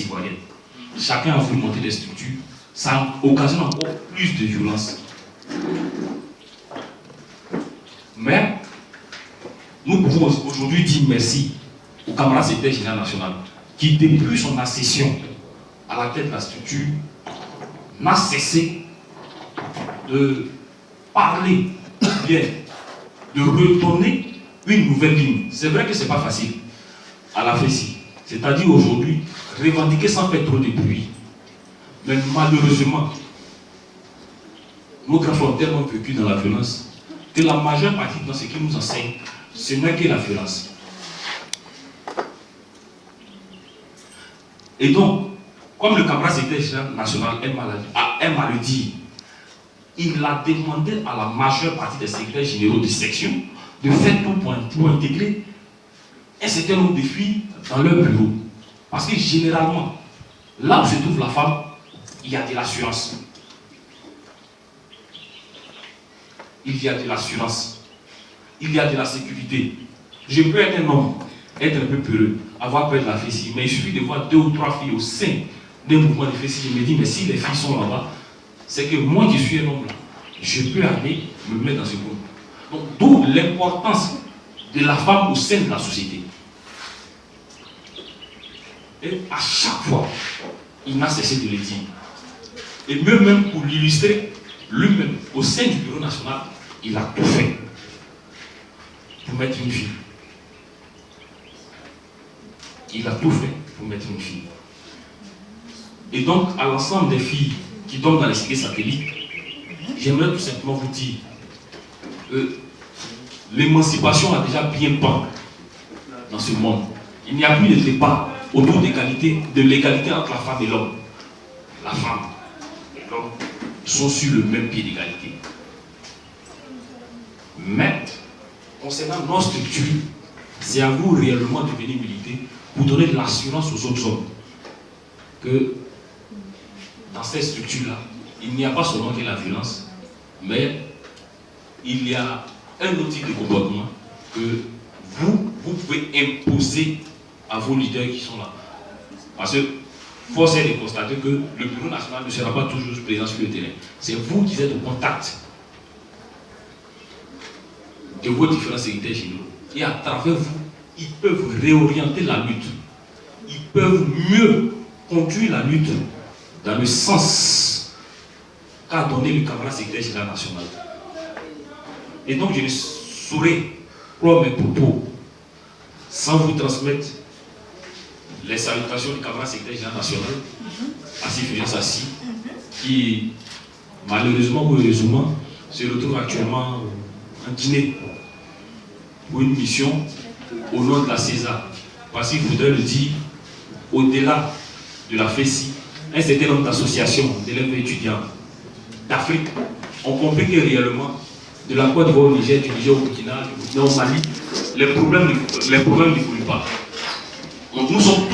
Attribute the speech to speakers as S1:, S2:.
S1: ivoirienne. Chacun a voulu monter des structures, ça occasionne encore plus de violence. Mais nous pouvons aujourd'hui dire merci au camarade secrétaire général national qui, depuis son accession à la tête de la structure, n'a cessé de parler, bien, de redonner une nouvelle ligne. C'est vrai que ce n'est pas facile à la FESI. C'est-à-dire aujourd'hui, revendiquer sans faire trop de bruit. Mais malheureusement, nos grands frères ont tellement vécu dans la violence que la majeure partie de ce qu'ils nous enseignent, ce n'est que la violence. Et donc, comme le camarade secrétaire général national aime à le dire, il a demandé à la majeure partie des secrétaires généraux de section de faire tout pour intégrer un certain nombre de filles dans leur bureau. Parce que généralement, là où se trouve la femme, il y a de l'assurance. Il y a de l'assurance. Il y a de la sécurité. Je peux être un homme, être un peu peureux, avoir peur de la FESI, mais il suffit de voir 2 ou 3 filles au sein d'un mouvement de FESI. Je me dis, mais si les filles sont là-bas, c'est que moi qui suis un homme là, je peux aller me mettre dans ce groupe. Donc, d'où l'importance de la femme au sein de la société. Et à chaque fois, il n'a cessé de le dire. Et mieux même pour l'illustrer, lui-même, au sein du bureau national, il a tout fait pour mettre une fille. Il a tout fait pour mettre une fille. Et donc, à l'ensemble des filles qui dorment dans les cités satellites, j'aimerais tout simplement vous dire que l'émancipation a déjà bien pas dans ce monde. Il n'y a plus de débat autour de l'égalité entre la femme et l'homme. La femme et l'homme sont sur le même pied d'égalité. Mais, concernant nos structures, c'est à vous réellement de venir militer pour donner de l'assurance aux autres hommes que dans cette structure-là, il n'y a pas seulement que la violence, mais il y a un autre type de comportement que vous pouvez imposer à vos leaders qui sont là. Parce que force est de constater que le bureau national ne sera pas toujours présent sur le terrain. C'est vous qui êtes au contact de vos différents secrétaires généraux. Et à travers vous, ils peuvent réorienter la lutte. Ils peuvent mieux conduire la lutte dans le sens qu'a donné le camarade secrétaire général national. Et donc je ne saurais prendre mes propos sans vous transmettre les salutations du camarade secrétaire général national, Assis Fulgence Assis, qui malheureusement ou heureusement se retrouve actuellement en Guinée pour une mission au nom de la César. Parce qu'il faudrait le dire, au-delà de la FESI, un certain nombre d'associations d'élèves et étudiants d'Afrique ont compris que réellement, de la Côte d'Ivoire au Niger, du Niger au Burkina, du Burkina au Mali, les problèmes n'évoluent pas. Donc nous sommes